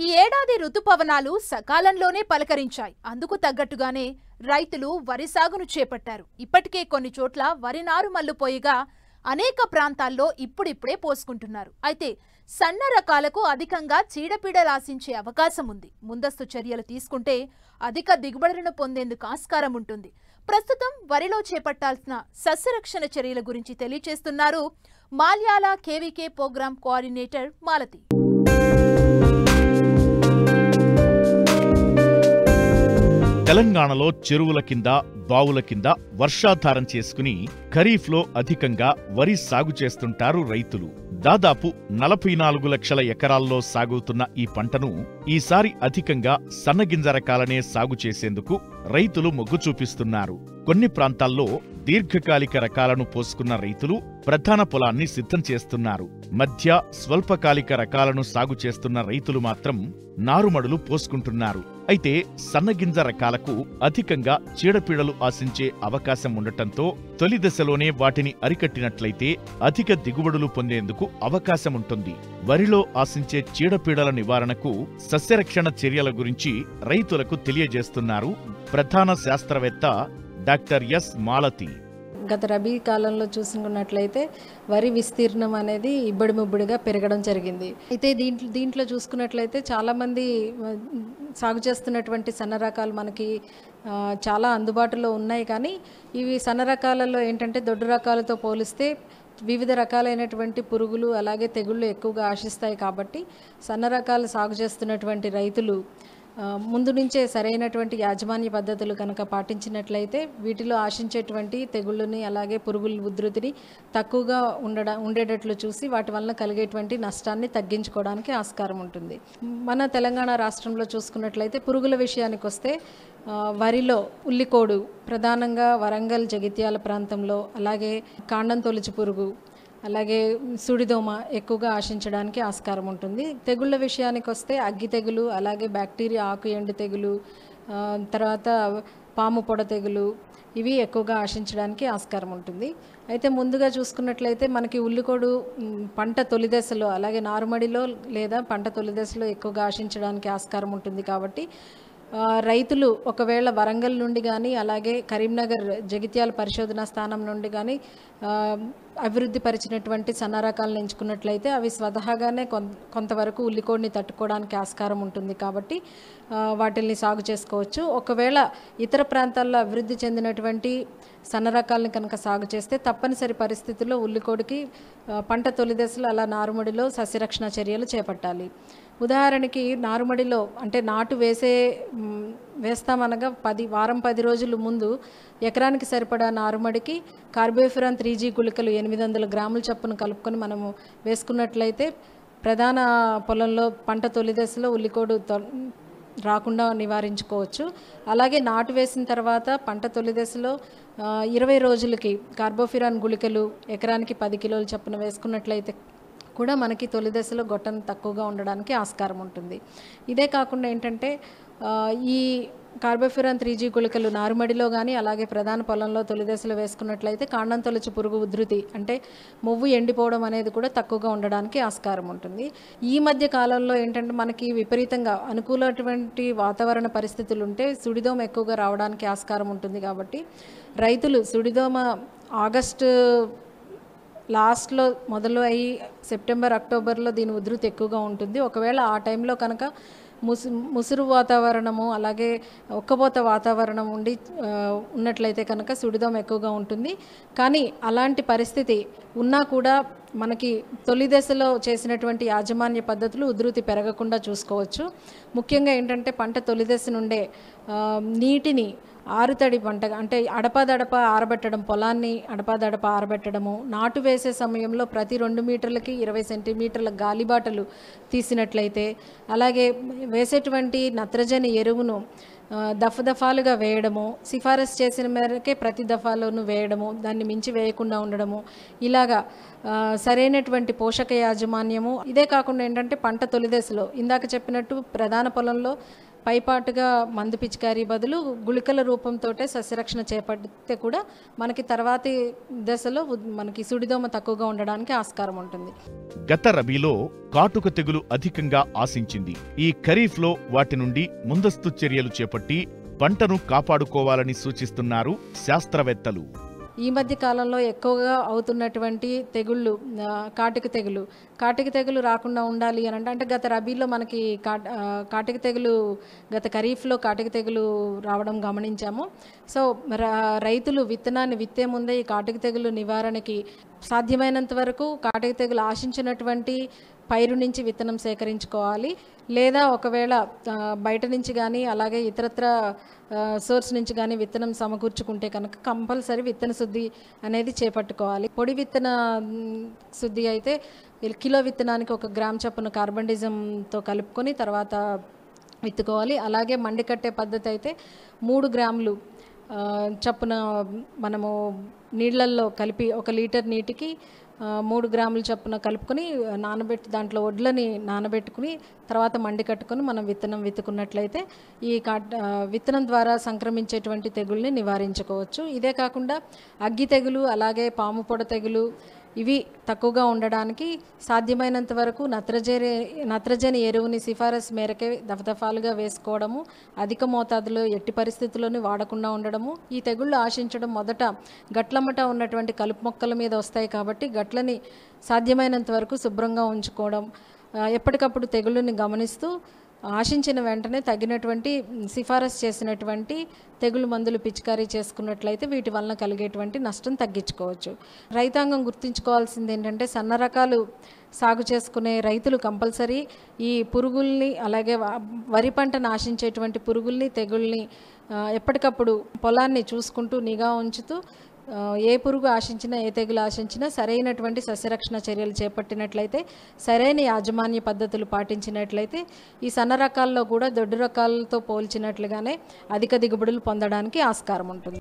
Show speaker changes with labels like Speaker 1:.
Speaker 1: ఈ ఏడాది ఋతుపవనాలు సకాలంలోనే పలకరించాయి. అందుకు తగ్గట్టుగానే రైతులు వరి సాగును చేపట్టారు. ఇప్పటికే కొన్ని చోట్ల వరి నారు మల్లుపోయిగా అనేక ప్రాంతాల్లో ఇప్పుడిప్పుడే పోసుకుంటున్నారు. అయితే సన్న రకాలకు అధికంగా చీడపీడలు ఆశించే అవకాశం ఉంది. ముందస్తు చర్యలు తీసుకుంటే అధిక దిగుబడులను పొందేందుకు ఆస్కారం ఉంటుంది. ప్రస్తుతం వరిలో చేపట్టాల్సిన సస్యరక్షణ చర్యల గురించి తెలియజేస్తున్నారు Malyala KVK programme coordinator Malathi.
Speaker 2: తెలంగాణలో చెరువుల కింద బావుల కింద వర్షాధారం చేసుకుని ఖరీఫ్లో అధికంగా వరి సాగు చేస్తుంటారు రైతులు. దాదాపు 44 లక్షల ఎకరాల్లో సాగుతున్న ఈ పంటను ఈసారి అధికంగా సన్నగింజ రకాలనే సాగు చేసేందుకు రైతులు మొగ్గు చూపిస్తున్నారు. కొన్ని ప్రాంతాల్లో దీర్ఘకాలిక రకాలను పోసుకున్న రైతులు ప్రధాన పొలాన్ని సిద్ధం చేస్తున్నారు. మధ్య స్వల్పకాలిక రకాలను సాగు చేస్తున్న రైతులు మాత్రం నారుమడులు పోసుకుంటున్నారు. అయితే సన్నగింజ రకాలకు అధికంగా చీడపీడలు ఆశించే అవకాశం ఉండటంతో తొలి దశలోనే వాటిని అరికట్టినట్లయితే అధిక దిగుబడులు పొందేందుకు అవకాశముంటుంది. వరిలో ఆశించే చీడపీడల నివారణకు సస్యరక్షణ చర్యల గురించి రైతులకు తెలియజేస్తున్నారు ప్రధాన శాస్త్రవేత్త డాక్టర్ ఎస్ మాలతి.
Speaker 3: గత రబీ కాలంలో చూసుకున్నట్లయితే వరి విస్తీర్ణం అనేది ఇబ్బడి ముబ్బడిగా పెరగడం జరిగింది. అయితే దీంట్లో చూసుకున్నట్లయితే చాలామంది సాగు చేస్తున్నటువంటి సన్న రకాలు మనకి చాలా అందుబాటులో ఉన్నాయి. కానీ ఇవి సన్న రకాలలో ఏంటంటే దొడ్డు రకాలతో పోలిస్తే వివిధ రకాలైనటువంటి పురుగులు అలాగే తెగుళ్ళు ఎక్కువగా ఆశిస్తాయి. కాబట్టి సన్న రకాలు సాగు చేస్తున్నటువంటి రైతులు ముందు నుంచే సరైనటువంటి యాజమాన్య పద్ధతులు కనుక పాటించినట్లయితే వీటిలో ఆశించేటువంటి తెగుళ్ళని అలాగే పురుగుల ఉధృతిని తక్కువగా ఉండేటట్లు చూసి వాటి వలన కలిగేటువంటి నష్టాన్ని తగ్గించుకోవడానికి ఆస్కారం ఉంటుంది. మన తెలంగాణ రాష్ట్రంలో చూసుకున్నట్లయితే పురుగుల విషయానికి వస్తే వరిలో ఉల్లికోడు ప్రధానంగా వరంగల్ జగిత్యాల ప్రాంతంలో, అలాగే కాండం తొలిచి పురుగు, అలాగే సుడిదోమ ఎక్కువగా ఆశించడానికి ఆస్కారం ఉంటుంది. తెగుళ్ళ విషయానికి వస్తే అగ్గి తెగులు, అలాగే బ్యాక్టీరియా ఆకు ఎండు తెగులు, తర్వాత పాము పొడ తెగులు, ఇవి ఎక్కువగా ఆశించడానికి ఆస్కారం ఉంటుంది. అయితే ముందుగా చూసుకున్నట్లయితే మనకి ఉల్లికోడు పంట తొలి దశలో అలాగే నారుమడిలో లేదా పంట తొలి దశలో ఎక్కువగా ఆశించడానికి ఆస్కారం ఉంటుంది. కాబట్టి రైతులు ఒకవేళ వరంగల్ నుండి కానీ అలాగే కరీంనగర్ జగిత్యాల పరిశోధనా స్థానం నుండి కానీ అభివృద్ధి పరిచినటువంటి సన్న రకాలను ఎంచుకున్నట్లయితే అవి స్వతహాగానే కొంతవరకు ఉల్లికోడిని తట్టుకోవడానికి ఆస్కారం ఉంటుంది. కాబట్టి వాటిల్ని సాగు చేసుకోవచ్చు. ఒకవేళ ఇతర ప్రాంతాల్లో అభివృద్ధి చెందినటువంటి సన్న రకాలని కనుక సాగు చేస్తే తప్పనిసరి పరిస్థితుల్లో ఉల్లికోడికి పంట తొలి దశలో అలా నారుమడిలో సస్యరక్షణ చర్యలు చేపట్టాలి. ఉదాహరణకి నారుమడిలో అంటే నాటు వేస్తామనగా 10 రోజుల ముందు ఎకరానికి సరిపడా నారుమడికి కార్బోఫ్యూరాన్ 3G గుళికలు 800 గ్రాముల చొప్పున కలుపుకొని మనము వేసుకున్నట్లయితే ప్రధాన పొలంలో పంట తొలి దశలో ఉల్లికోడు రాకుండా నివారించుకోవచ్చు. అలాగే నాటు వేసిన తర్వాత పంట తొలి దశలో 20 రోజులకి కార్బోఫ్యూరాన్ గుళికలు ఎకరానికి 10 కిలోల చొప్పున వేసుకున్నట్లయితే కూడా మనకి తొలి దశలో గొట్టం తక్కువగా ఉండడానికి ఆస్కారం ఉంటుంది. ఇదే కాకుండా ఏంటంటే ఈ కార్బోఫ్యూరాన్ 3G గుళికలు నారుమడిలో కానీ అలాగే ప్రధాన పొలంలో తొలి దశలో వేసుకున్నట్లయితే కాండం తొలచి పురుగు ఉధృతి అంటే మొవ్వు ఎండిపోవడం అనేది కూడా తక్కువగా ఉండడానికి ఆస్కారం ఉంటుంది. ఈ మధ్య కాలంలో ఏంటంటే మనకి విపరీతంగా అనుకూలమైనటువంటి వాతావరణ పరిస్థితులు ఉంటే సుడిదోమ ఎక్కువగా రావడానికి ఆస్కారం ఉంటుంది. కాబట్టి రైతులు సుడిదోమ ఆగస్టు లాస్ట్లో మొదలు అయ్యి సెప్టెంబర్ అక్టోబర్లో దీని ఉధృతి ఎక్కువగా ఉంటుంది. ఒకవేళ ఆ టైంలో కనుక ముసురు వాతావరణము అలాగే ఒక్కబోత వాతావరణం ఉన్నట్లయితే కనుక సుడిదోమ ఎక్కువగా ఉంటుంది. కానీ అలాంటి పరిస్థితి ఉన్నా కూడా మనకి తొలి దశలో చేసినటువంటి యాజమాన్య పద్ధతులు ఉధృతి పెరగకుండా చూసుకోవచ్చు. ముఖ్యంగా ఏంటంటే పంట తొలి దశ నుండే నీటిని ఆరుతడి పంట అంటే అడపాదడప ఆరబెట్టడం, పొలాన్ని అడపాదడప ఆరబెట్టడము, నాటు వేసే సమయంలో ప్రతి 2 మీటర్లకి 20 సెంటీమీటర్ల గాలిబాటలు తీసినట్లయితే, అలాగే వేసేటువంటి నత్రజని ఎరువును దఫాలుగా వేయడము, సిఫారసు చేసిన మేరకే ప్రతి దఫాలోనూ వేయడము, దాన్ని మించి వేయకుండా ఉండడము, ఇలాగా సరైనటువంటి పోషక యాజమాన్యము. ఇదే కాకుండా ఏంటంటే పంట తొలి దశలో ఇందాక చెప్పినట్టు ప్రధాన పొలంలో పైపాటుగా మందు పిచికారీ బదులు గుళికల రూపంతో సస్యరక్షణ చేపడితే కూడా మనకి తర్వాతి దశలో మనకి సుడిదోమ తక్కువగా ఉండడానికి ఆస్కారం ఉంటుంది.
Speaker 2: గత రబీలో కాటుక తెగులు అధికంగా ఆశించింది. ఈ ఖరీఫ్లో వాటి నుండి ముందస్తు చర్యలు చేపట్టి పంటను కాపాడుకోవాలని సూచిస్తున్నారు శాస్త్రవేత్తలు.
Speaker 3: ఈ మధ్య కాలంలో ఎక్కువగా అవుతున్నటువంటి తెగుళ్ళు కాటిక తెగులు రాకుండా ఉండాలి అని అంటే గత రబీలో మనకి కాటిక తెగులు గత ఖరీఫ్లో కాటిక తెగులు రావడం గమనించాము. సో రైతులు విత్తనాన్ని విత్తే ముందే ఈ కాటిక తెగులు నివారణకి సాధ్యమైనంత వరకు కాటిక తెగులు ఆశించినటువంటి పైరు నుంచి విత్తనం సేకరించుకోవాలి. లేదా ఒకవేళ బయట నుంచి కానీ అలాగే ఇతరత్ర సోర్స్ నుంచి కానీ విత్తనం సమకూర్చుకుంటే కనుక కంపల్సరీ విత్తన శుద్ధి అనేది చేపట్టుకోవాలి. పొడి విత్తన శుద్ధి అయితే కిలో విత్తనానికి 1 గ్రామ్ చొప్పున కార్బండిజంతో కలుపుకొని తర్వాత విత్తుకోవాలి. అలాగే మండి కట్టే పద్ధతి అయితే 3 గ్రాములు చొప్పున మనము నీళ్ళల్లో కలిపి 1 లీటర్ నీటికి 3 గ్రాముల చొప్పున కలుపుకొని నానబెట్టి దాంట్లో వడ్లని నానబెట్టుకుని తర్వాత మండి కట్టుకొని మనం విత్తనం విత్తుకున్నట్లయితే ఈ విత్తనం ద్వారా సంక్రమించేటువంటి తెగుల్ని నివారించుకోవచ్చు. ఇదే కాకుండా అగ్గి తెగులు అలాగే పాము పొడ తెగులు ఇవి తక్కువగా ఉండడానికి సాధ్యమైనంత వరకు నత్రజని ఎరువుని సిఫారసు మేరకే దఫదఫాలుగా వేసుకోవడము, అధిక మోతాదులో ఎట్టి పరిస్థితుల్లోనూ వాడకుండా ఉండడము. ఈ తెగుళ్ళు ఆశించడం మొదట గట్లమ్మట ఉన్నటువంటి కలుపు మొక్కల మీద వస్తాయి కాబట్టి గట్లని సాధ్యమైనంత వరకు శుభ్రంగా ఉంచుకోవడం, ఎప్పటికప్పుడు తెగుళ్ళని గమనిస్తూ ఆశించిన వెంటనే తగినటువంటి సిఫారసు చేసినటువంటి తెగులు మందులు పిచికారీ చేసుకున్నట్లయితే వీటి వలన కలిగేటువంటి నష్టం తగ్గించుకోవచ్చు. రైతాంగం గుర్తుంచుకోవాల్సింది ఏంటంటే సన్న రకాలు సాగు చేసుకునే రైతులు కంపల్సరీ ఈ పురుగుల్ని అలాగే వరి పంటను ఆశించేటువంటి పురుగుల్ని తెగుల్ని ఎప్పటికప్పుడు పొలాన్ని చూసుకుంటూ నిఘా ఉంచుతూ ఏ పురుగు ఆశించినా ఏ తెగులు ఆశించినా సరైనటువంటి సస్యరక్షణ చర్యలు చేపట్టినట్లయితే సరైన యాజమాన్య పద్ధతులు పాటించినట్లయితే ఈ సన్న రకాల్లో కూడా దొడ్డు రకాలతో పోల్చినట్లుగానే అధిక దిగుబడులు పొందడానికి ఆస్కారం ఉంటుంది.